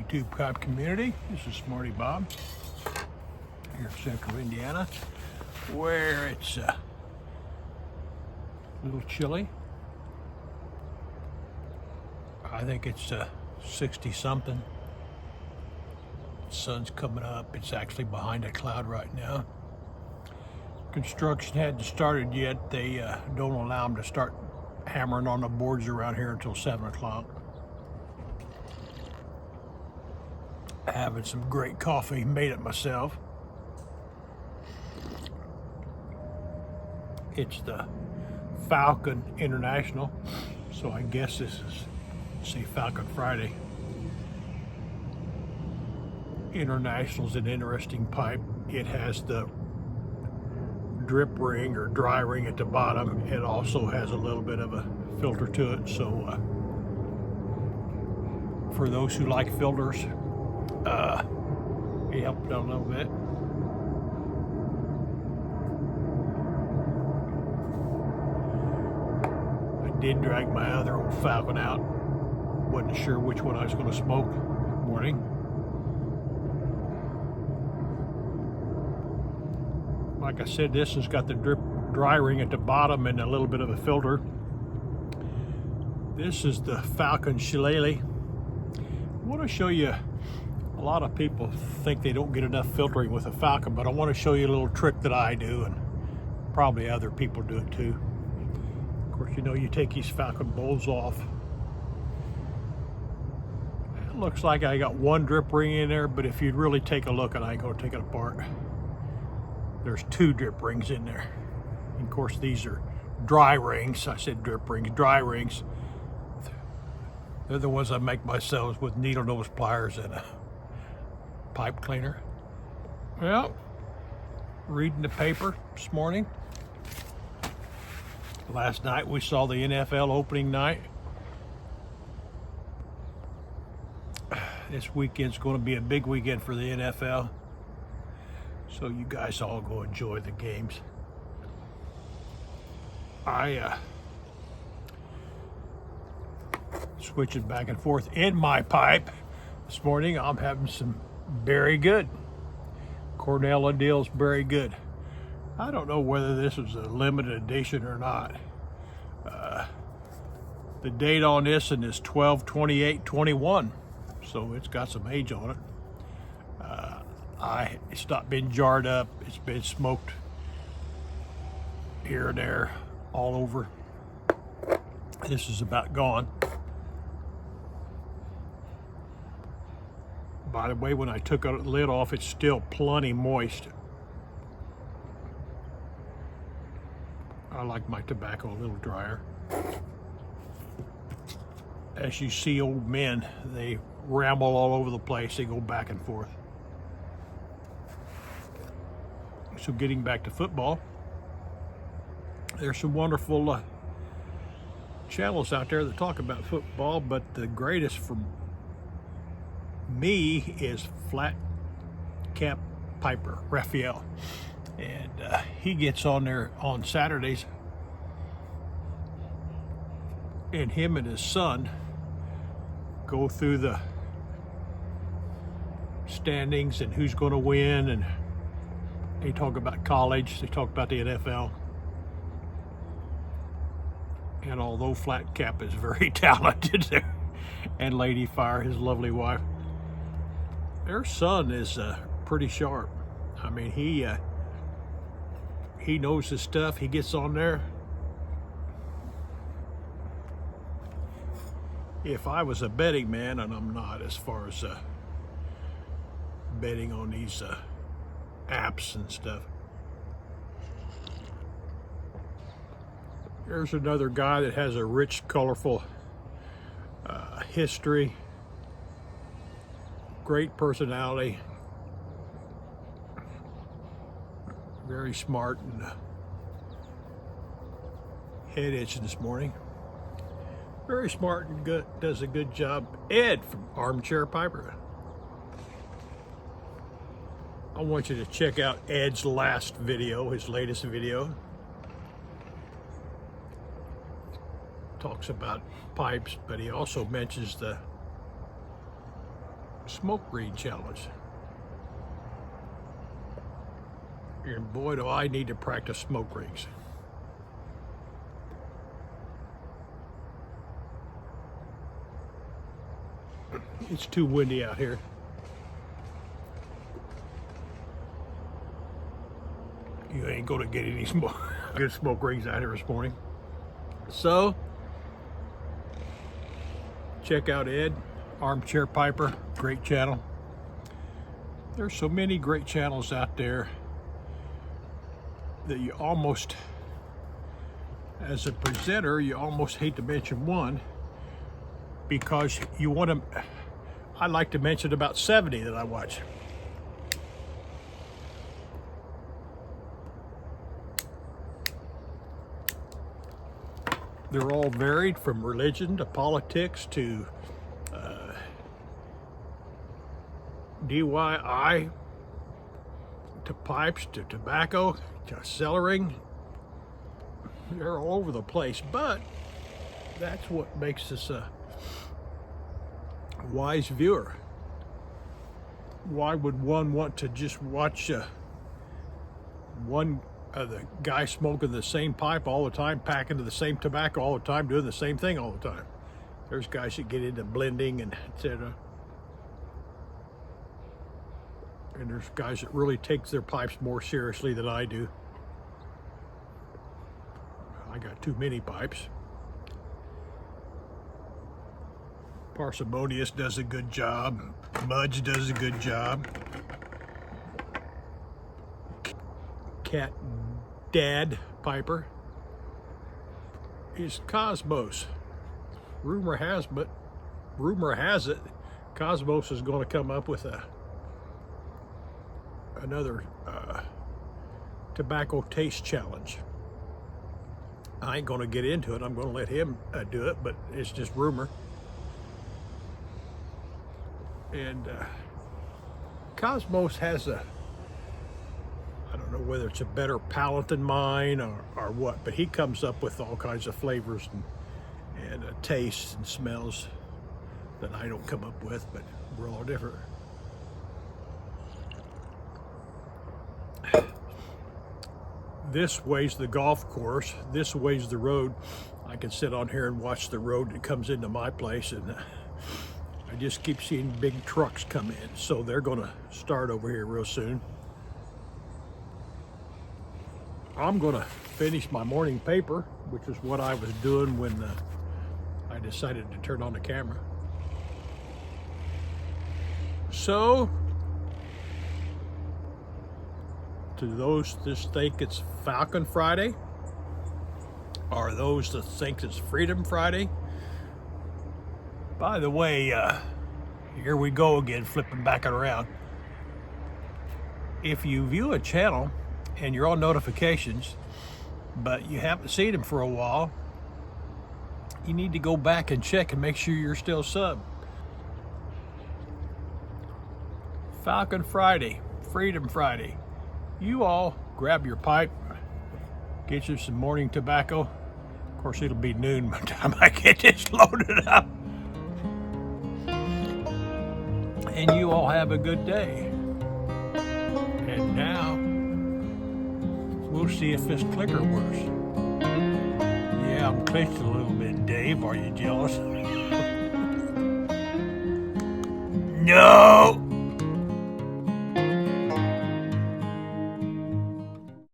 YouTube pipe community. This is Smarty Bob here in central Indiana, where it's a little chilly. I think it's 60 something. The sun's coming up. It's actually behind a cloud right now. Construction hadn't started yet. They don't allow them to start hammering on the boards around here until 7 o'clock. Having some great coffee, made it myself. It's the Falcon International, so I guess this is, say, Falcon Friday. International's an interesting pipe. It has the drip ring or dry ring at the bottom. It also has a little bit of a filter to it, so for those who like filters, it helped out a little bit. I did drag my other old Falcon out. Wasn't sure which one I was going to smoke this morning. Like I said, this has got the dry ring at the bottom and a little bit of a filter. This is the Falcon Shillelagh. I want to show you, a lot of people think they don't get enough filtering with a Falcon, but I want to show you a little trick that I do, and probably other people do it too. Of course, you know, you take these Falcon bowls off. It looks like I got one drip ring in there, but if you'd really take a look, and I ain't gonna take it apart, there's 2 drip rings in there. And of course, these are dry rings. I said drip rings, dry rings. They're the ones I make myself with needle nose pliers and a pipe cleaner. Well, reading the paper this morning. Last night we saw the NFL opening night. This weekend's going to be a big weekend for the NFL. So you guys all go enjoy the games. Switching back and forth in my pipe this morning. I'm having some Very Good. Cornell and Dill's Very Good. I don't know whether this is a limited edition or not. The date on this and is 12/28/21, so it's got some age on it. It's not been jarred up. It's been smoked here and there, all over. This is about gone. By the way, when I took the lid off, it's still plenty moist. I like my tobacco a little drier. As you see old men, they ramble all over the place. They go back and forth. So getting back to football, there's some wonderful channels out there that talk about football, but the greatest for me is Flat Cap Piper, Raphael. And he gets on there on Saturdays, and him and his son go through the standings and who's going to win, and they talk about college, they talk about the NFL. And although Flat Cap is very talented, and Lady Fire, his lovely wife, their son is pretty sharp. I mean, he knows his stuff. He gets on there. If I was a betting man, and I'm not as far as betting on these apps and stuff. There's another guy that has a rich, colorful history, great personality, very smart, and head itching this morning. Very smart and good, does a good job. Ed from Armchair Piper. I want you to check out Ed's last video, his latest video. Talks about pipes, but he also mentions the smoke ring challenge. And boy, do I need to practice smoke rings. It's too windy out here. You ain't gonna get any good smoke rings out here this morning. So, check out Ed, Armchair Piper, great channel. There's so many great channels out there that you almost, as a presenter, you almost hate to mention one because you want to, I like to mention about 70 that I watch. They're all varied, from religion to politics to DIY to pipes to tobacco to cellaring. They're all over the place, but that's what makes us a wise viewer. Why would one want to just watch one the guy smoking the same pipe all the time, packing to the same tobacco all the time, doing the same thing all the time? There's guys that get into blending and etc. And there's guys that really take their pipes more seriously than I do. I got too many pipes. Parsimonious does a good job. Mudge does a good job. Cat Dad Piper is Cosmos. Rumor has it Cosmos is going to come up with another tobacco taste challenge. I ain't going to get into it. I'm going to let him do it, but it's just rumor. And Cosmos has I don't know whether it's a better palate than mine or what, but he comes up with all kinds of flavors and tastes and smells that I don't come up with, but we're all different. This way's the golf course, this way's the road. I can sit on here and watch the road that comes into my place, and I just keep seeing big trucks come in, so they're gonna start over here real soon. I'm gonna finish my morning paper, which is what I was doing when I decided to turn on the camera. So, to those that think it's Falcon Friday, or those that think it's Freedom Friday. By the way, here we go again, flipping back around. If you view a channel and you're on notifications, but you haven't seen them for a while, you need to go back and check and make sure you're still sub. Falcon Friday, Freedom Friday. You all grab your pipe, get you some morning tobacco. Of course, it'll be noon by the time I get this loaded up. And you all have a good day. And now, we'll see if this clicker works. Yeah, I'm glitched a little bit, Dave. Are you jealous? No!